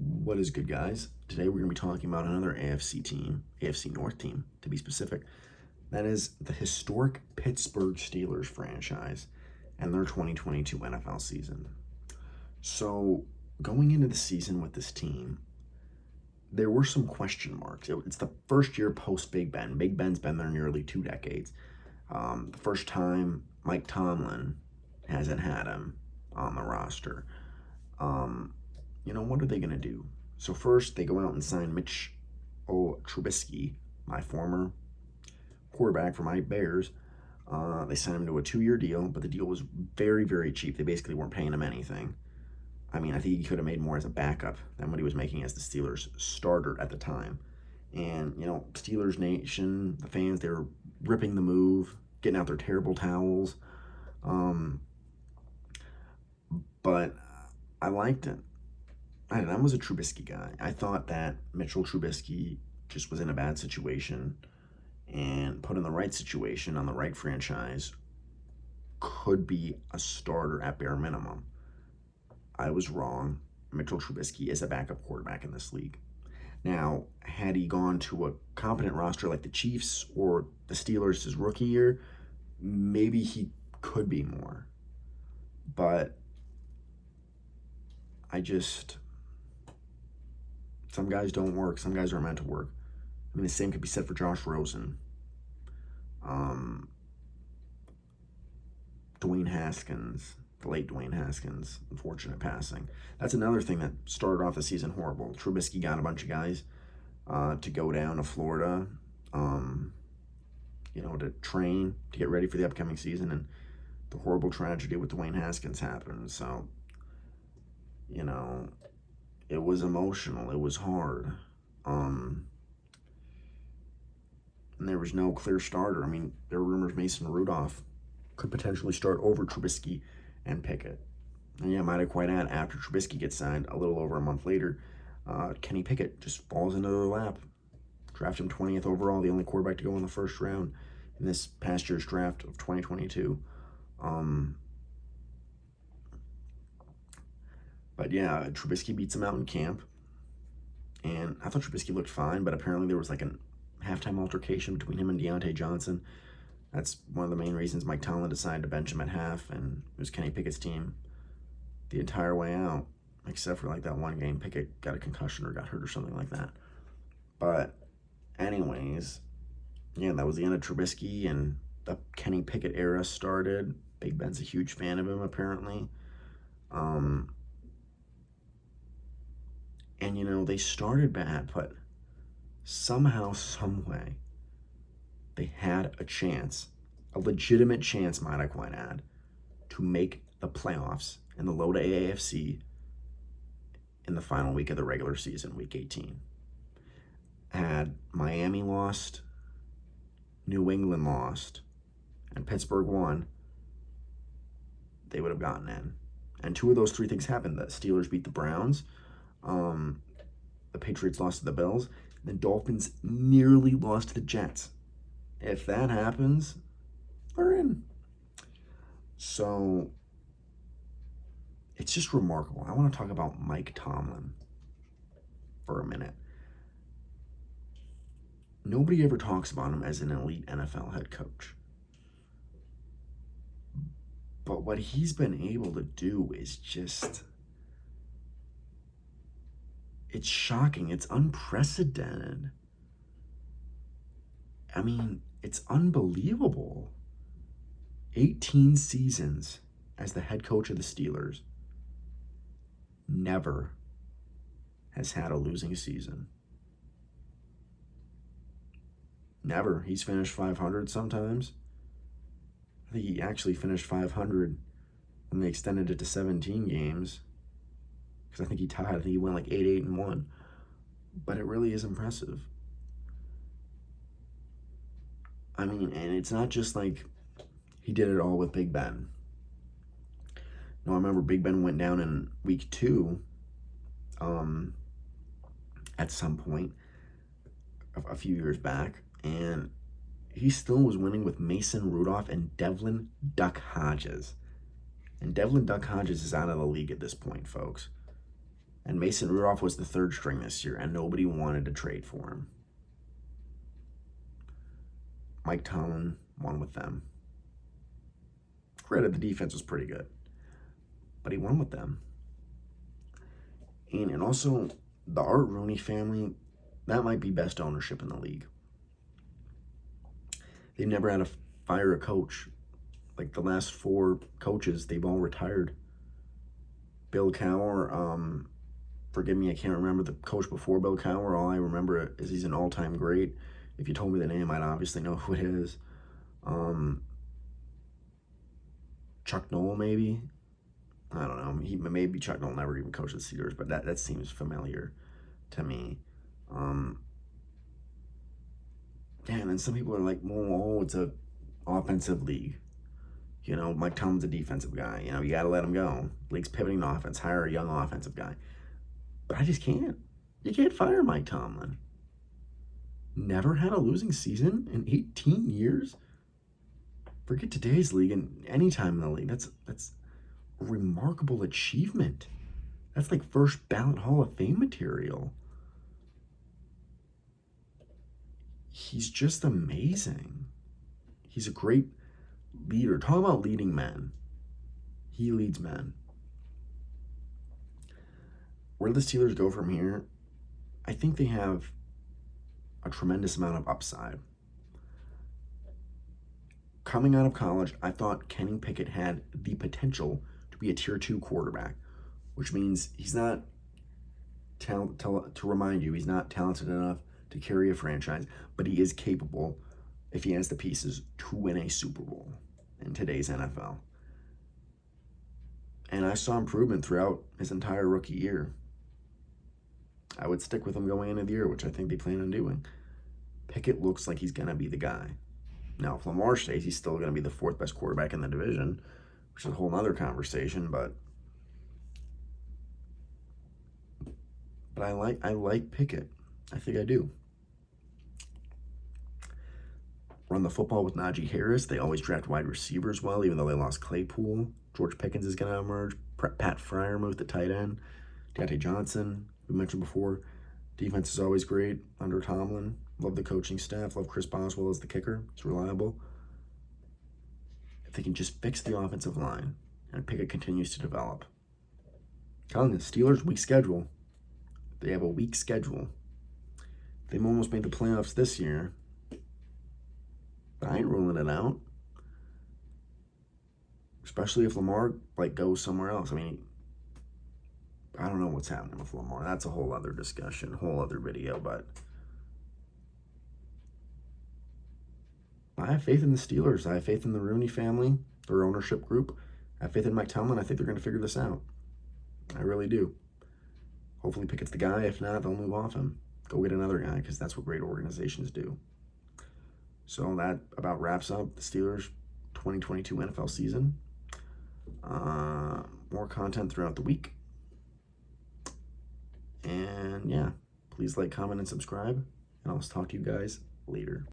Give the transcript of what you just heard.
What is good, guys? Today we're going to be talking about another AFC team, AFC North team to be specific. That is the historic Pittsburgh Steelers franchise and their 2022 NFL season. So, going into the season with this team, there were some question marks. It's the first year post Big Ben. Big Ben's been there nearly 2 decades. The first time Mike Tomlin hasn't had him on the roster. What are they going to do? So first, they go out and sign Trubisky, my former quarterback for my Bears. They signed him to a 2-year deal, but the deal was very, very cheap. They basically weren't paying him anything. I mean, I think he could have made more as a backup than what he was making as the Steelers starter at the time. And, Steelers Nation, the fans, they were ripping the move, getting out their terrible towels. But I liked it. I was a Trubisky guy. I thought that Mitchell Trubisky just was in a bad situation and put in the right situation on the right franchise could be a starter at bare minimum. I was wrong. Mitchell Trubisky is a backup quarterback in this league. Now, had he gone to a competent roster like the Chiefs or the Steelers his rookie year, maybe he could be more. But some guys don't work. Some guys aren't meant to work. I mean, the same could be said for Josh Rosen. Dwayne Haskins, the late Dwayne Haskins, unfortunate passing. That's another thing that started off the season horrible. Trubisky got a bunch of guys to go down to Florida, to train, to get ready for the upcoming season, and the horrible tragedy with Dwayne Haskins happened. So, it was emotional. It was hard. And there was no clear starter. I mean, there were rumors Mason Rudolph could potentially start over Trubisky and Pickett. And yeah, might I quite add, after Trubisky gets signed, a little over a month later, Kenny Pickett just falls into their lap. Draft him 20th overall, the only quarterback to go in the first round in this past year's draft of 2022. But yeah, Trubisky beats him out in camp. And I thought Trubisky looked fine, but apparently there was like a halftime altercation between him and Deontay Johnson. That's one of the main reasons Mike Tomlin decided to bench him at half, and it was Kenny Pickett's team the entire way out, except for like that one game Pickett got a concussion or got hurt or something like that. But anyways, yeah, that was the end of Trubisky, and the Kenny Pickett era started. Big Ben's a huge fan of him, apparently. And, they started bad, but somehow, some way, they had a chance, a legitimate chance, might I quite add, to make the playoffs in the low to AFC in the final week of the regular season, week 18. Had Miami lost, New England lost, and Pittsburgh won, they would have gotten in. And 2 of those 3 things happened. The Steelers beat the Browns. The Patriots lost to the Bills. The Dolphins nearly lost to the Jets. If that happens, we're in. So, it's just remarkable. I want to talk about Mike Tomlin for a minute. Nobody ever talks about him as an elite NFL head coach. But what he's been able to do is just... it's shocking. It's unprecedented. I mean, it's unbelievable. 18 seasons as the head coach of the Steelers. Never has had a losing season. Never. He's finished 500 sometimes. I think he actually finished 500 when they extended it to 17 games. Because I think he tied. I think he went like 8-8-1. But it really is impressive. I mean, and it's not just like he did it all with Big Ben. No, I remember Big Ben went down in week 2 at some point a few years back. And he still was winning with Mason Rudolph and Devlin Duck Hodges. And Devlin Duck Hodges is out of the league at this point, folks. And Mason Rudolph was the third string this year, and nobody wanted to trade for him. Mike Tomlin won with them. Granted, the defense was pretty good, but he won with them. And also, the Art Rooney family, that might be best ownership in the league. They've never had to fire a coach. Like the last 4 coaches, they've all retired. Bill Cowher, forgive me, I can't remember the coach before Bill Cowher. All I remember is he's an all-time great. If you told me the name, I'd obviously know who it is. Chuck Noll, maybe? I don't know. Maybe Chuck Noll never even coached the Steelers, but that seems familiar to me. Yeah, and then some people are like, well, it's a offensive league. You know, Mike Tomlin's a defensive guy. You know, you got to let him go. League's pivoting to offense. Hire a young offensive guy. But I just can't. You can't fire Mike Tomlin. Never had a losing season in 18 years. Forget today's league and any time in the league. That's a remarkable achievement. That's like first ballot Hall of Fame material. He's just amazing. He's a great leader. Talk about leading men. He leads men. Where do the Steelers go from here? I think they have a tremendous amount of upside. Coming out of college, I thought Kenny Pickett had the potential to be a tier 2 quarterback, which means he's not, to remind you, he's not talented enough to carry a franchise, but he is capable, if he has the pieces, to win a Super Bowl in today's NFL. And I saw improvement throughout his entire rookie year. I would stick with him going into the year, which I think they plan on doing. Pickett looks like he's going to be the guy. Now, if Lamar stays, he's still going to be the 4th best quarterback in the division, which is a whole other conversation, but I like Pickett. I think I do. Run the football with Najee Harris. They always draft wide receivers well, even though they lost Claypool. George Pickens is going to emerge. Pat Freiermuth, the tight end. Deontay Johnson, we mentioned before. Defense is always great under Tomlin. Love the coaching staff. Love Chris Boswell as the kicker. It's reliable. If they can just fix the offensive line and Pickett continues to develop. Telling the Steelers, weak schedule. They have a weak schedule. They almost made the playoffs this year. But I ain't ruling it out. Especially if Lamar goes somewhere else. I mean, I don't know what's happening with Lamar. That's a whole other discussion, whole other video, but I have faith in the Steelers. I have faith in the Rooney family, their ownership group. I have faith in Mike Tomlin. I think they're going to figure this out. I really do. Hopefully Pickett's the guy. If not, they'll move off him. Go get another guy, because that's what great organizations do. So that about wraps up the Steelers' 2022 NFL season. More content throughout the week. And yeah, please like, comment, and subscribe. And I'll talk to you guys later.